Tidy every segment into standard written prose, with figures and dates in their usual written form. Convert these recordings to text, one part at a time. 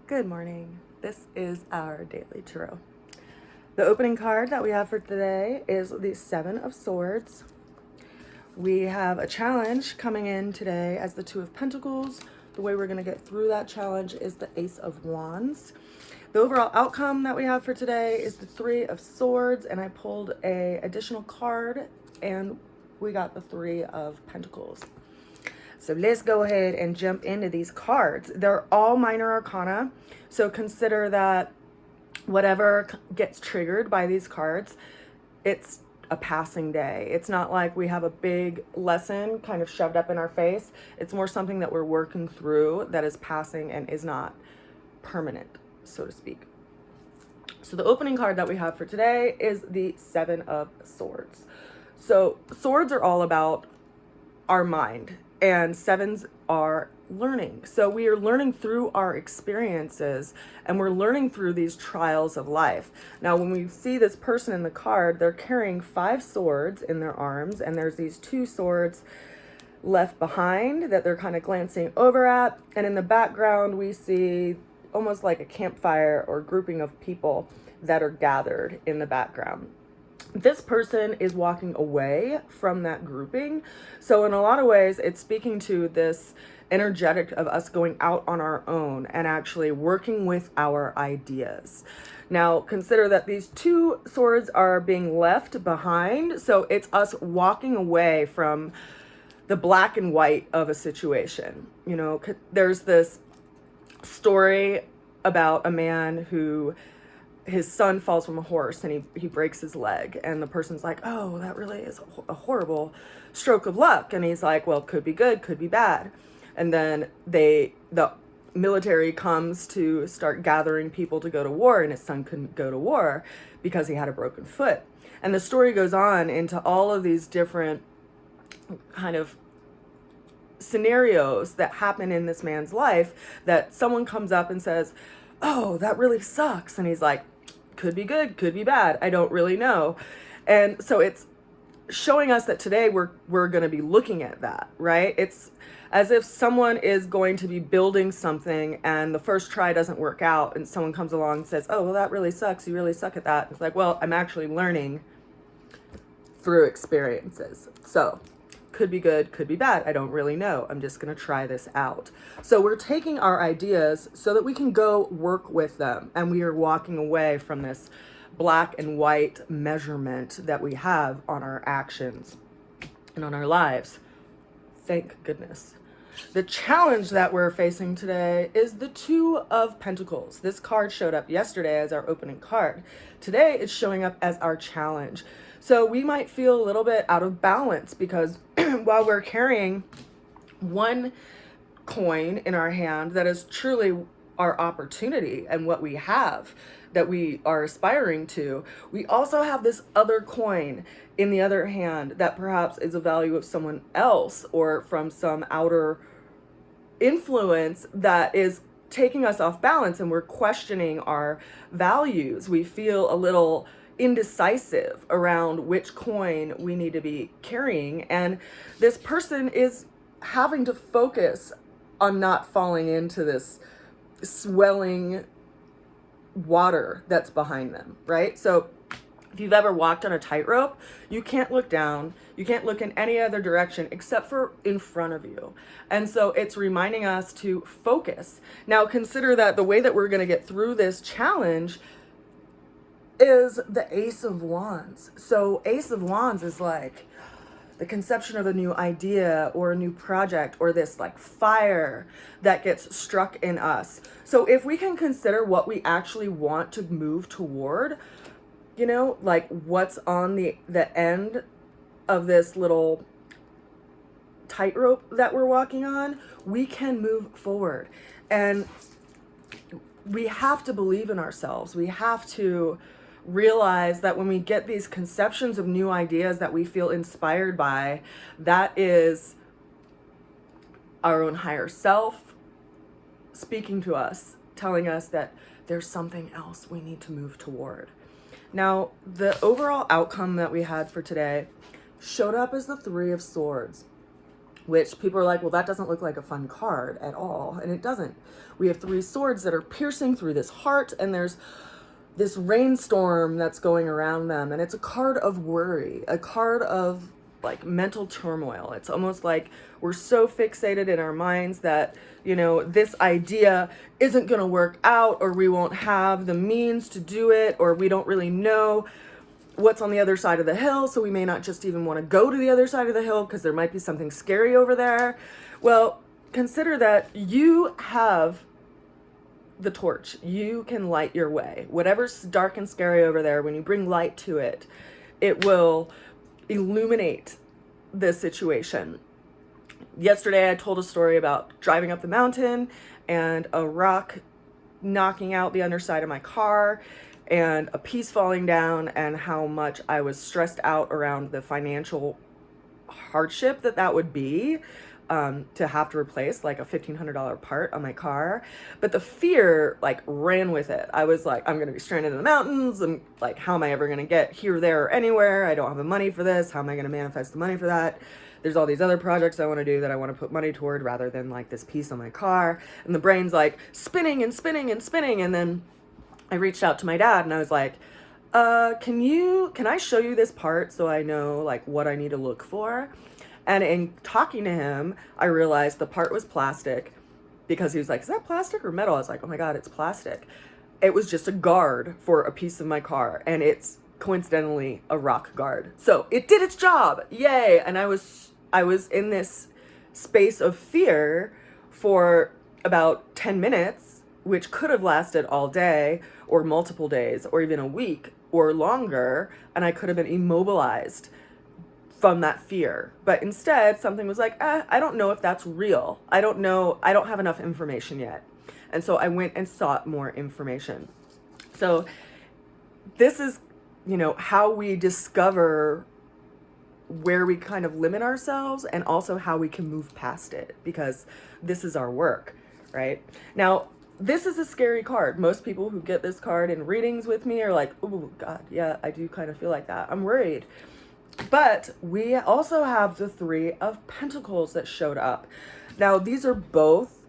Good morning. This is our daily tarot. The opening card that we have for today is the Seven of Swords. We have a challenge coming in today as the Two of Pentacles. The way we're going to get through that challenge is the Ace of Wands. The overall outcome that we have for today is the Three of Swords, and I pulled an additional card and we got the Three of Pentacles. So let's go ahead and jump into these cards. They're all minor arcana, so consider that whatever gets triggered by these cards, it's a passing day. It's not like we have a big lesson kind of shoved up in our face. It's more something that we're working through that is passing and is not permanent, so to speak. So the opening card that we have for today is the Seven of Swords. So swords are all about our mind, and sevens are learning. So we are learning through our experiences, and we're learning through these trials of life. Now, when we see this person in the card, they're carrying 5 swords in their arms, and there's these 2 swords left behind that they're kind of glancing over at. And in the background, we see almost like a campfire or grouping of people that are gathered in the background. This person is walking away from that grouping. So in a lot of ways, it's speaking to this energetic of us going out on our own and actually working with our ideas. Now, consider that these 2 swords are being left behind. So it's us walking away from the black and white of a situation. You know, there's this story about a man who his son falls from a horse and he breaks his leg, and the person's like, oh, that really is a horrible stroke of luck. And he's like, well, could be good, could be bad. And then the military comes to start gathering people to go to war, and his son couldn't go to war because he had a broken foot. And the story goes on into all of these different kind of scenarios that happen in this man's life, that someone comes up and says, oh, that really sucks. And he's like, could be good, could be bad, I don't really know. And so it's showing us that today we're going to be looking at that, right? It's as if someone is going to be building something and the first try doesn't work out, and someone comes along and says, oh, well, that really sucks, you really suck at that. It's like, well, I'm actually learning through experiences. So could be good, could be bad, I don't really know, I'm just going to try this out. So we're taking our ideas so that we can go work with them, and we are walking away from this black and white measurement that we have on our actions and on our lives. Thank goodness. The challenge that we're facing today is the Two of Pentacles. This card showed up yesterday as our opening card. Today it's showing up as our challenge. So we might feel a little bit out of balance because while we're carrying one coin in our hand that is truly our opportunity and what we have that we are aspiring to, we also have this other coin in the other hand that perhaps is a value of someone else or from some outer influence that is taking us off balance, and we're questioning our values. We feel a little indecisive around which coin we need to be carrying, and this person is having to focus on not falling into this swelling water that's behind them, right? So if you've ever walked on a tightrope, you can't look down, you can't look in any other direction except for in front of you. And so it's reminding us to focus. Now consider that the way that we're going to get through this challenge is the Ace of Wands. So Ace of Wands is like the conception of a new idea or a new project, or this like fire that gets struck in us. So if we can consider what we actually want to move toward, you know, like what's on the end of this little tightrope that we're walking on, we can move forward. And we have to believe in ourselves. We have to realize that when we get these conceptions of new ideas that we feel inspired by, that is our own higher self speaking to us, telling us that there's something else we need to move toward. Now, the overall outcome that we had for today showed up as the Three of Swords. which people are like, well, that doesn't look like a fun card at all. And it doesn't. We have 3 swords that are piercing through this heart, and there's this rainstorm that's going around them. And it's a card of worry, a card of like mental turmoil. It's almost like we're so fixated in our minds that, you know, this idea isn't going to work out, or we won't have the means to do it, or we don't really know what's on the other side of the hill, so we may not just even want to go to the other side of the hill because there might be something scary over there. Well, consider that you have the torch. You can light your way. Whatever's dark and scary over there, when you bring light to it, it will illuminate the situation. Yesterday I told a story about driving up the mountain and a rock knocking out the underside of my car and a piece falling down, and how much I was stressed out around the financial hardship that would be, to have to replace like a $1,500 part on my car. But the fear like ran with it. I was like, I'm gonna be stranded in the mountains, and like, how am I ever gonna get here, there, or anywhere? I don't have the money for this. How am I gonna manifest the money for that? There's all these other projects I want to do that I want to put money toward, rather than like this piece on my car. And the brain's like spinning and spinning and spinning. And then I reached out to my dad and I was like, can I show you this part so I know like what I need to look for? And in talking to him, I realized the part was plastic, because he was like, is that plastic or metal? I was like, oh my God, it's plastic. It was just a guard for a piece of my car, and it's coincidentally a rock guard. So it did its job. Yay. And I was in this space of fear for about 10 minutes, which could have lasted all day or multiple days or even a week or longer. And I could have been immobilized from that fear. But instead, something was like, I don't know if that's real. I don't know. I don't have enough information yet. And so I went and sought more information. So this is, you know, how we discover where we kind of limit ourselves, and also how we can move past it, because this is our work, right? Now, this is a scary card. Most people who get this card in readings with me are like, oh God, yeah, I do kind of feel like that. I'm worried. But we also have the 3 of Pentacles that showed up. Now, these are both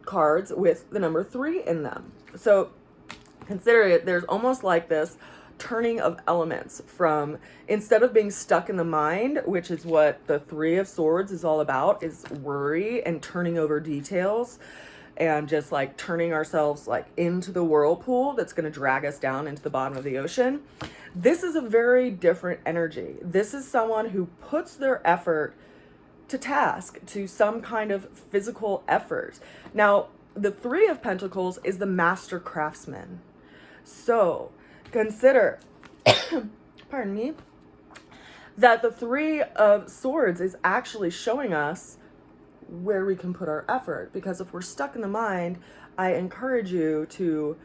cards with the number 3 in them. So consider it, there's almost like this turning of elements from, instead of being stuck in the mind, which is what the 3 of Swords is all about, is worry and turning over details and just like turning ourselves like into the whirlpool that's going to drag us down into the bottom of the ocean. This is a very different energy. This is someone who puts their effort to task, to some kind of physical effort. Now, the 3 of Pentacles is the master craftsman. So consider, pardon me, that the 3 of Swords is actually showing us where we can put our effort. Because if we're stuck in the mind, I encourage you to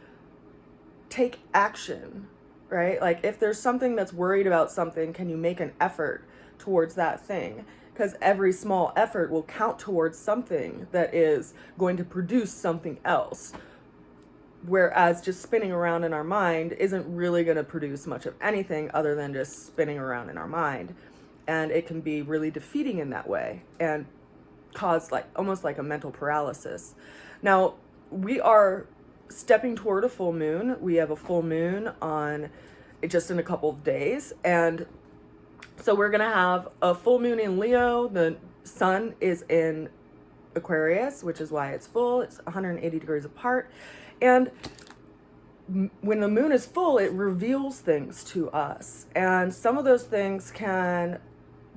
take action, right? Like if there's something that's worried about something, can you make an effort towards that thing? Because every small effort will count towards something that is going to produce something else. Whereas just spinning around in our mind isn't really going to produce much of anything other than just spinning around in our mind. And it can be really defeating in that way and cause like almost like a mental paralysis. Now, we are stepping toward a full moon. We have a full moon on just in a couple of days. And so we're going to have a full moon in Leo. The sun is in Aquarius, which is why it's full. It's 180 degrees apart. And when the moon is full, it reveals things to us. And some of those things can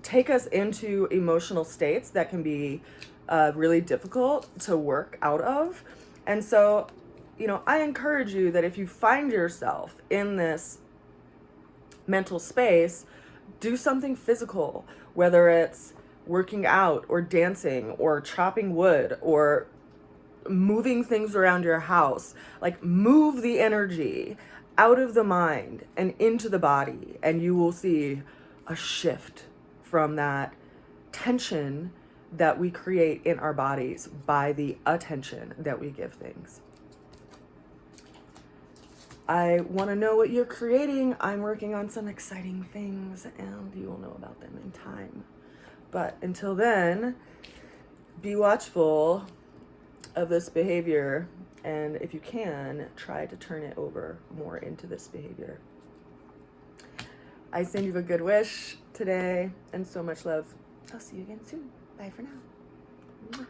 take us into emotional states that can be really difficult to work out of. And so, you know, I encourage you that if you find yourself in this mental space, do something physical, whether it's working out or dancing or chopping wood or moving things around your house. Like, move the energy out of the mind and into the body, and you will see a shift from that tension that we create in our bodies by the attention that we give things. I want to know what you're creating. I'm working on some exciting things, and you will know about them in time. But until then, be watchful of this behavior, and if you can, try to turn it over more into this behavior. I send you a good wish today and so much love. I'll see you again soon. Bye for now.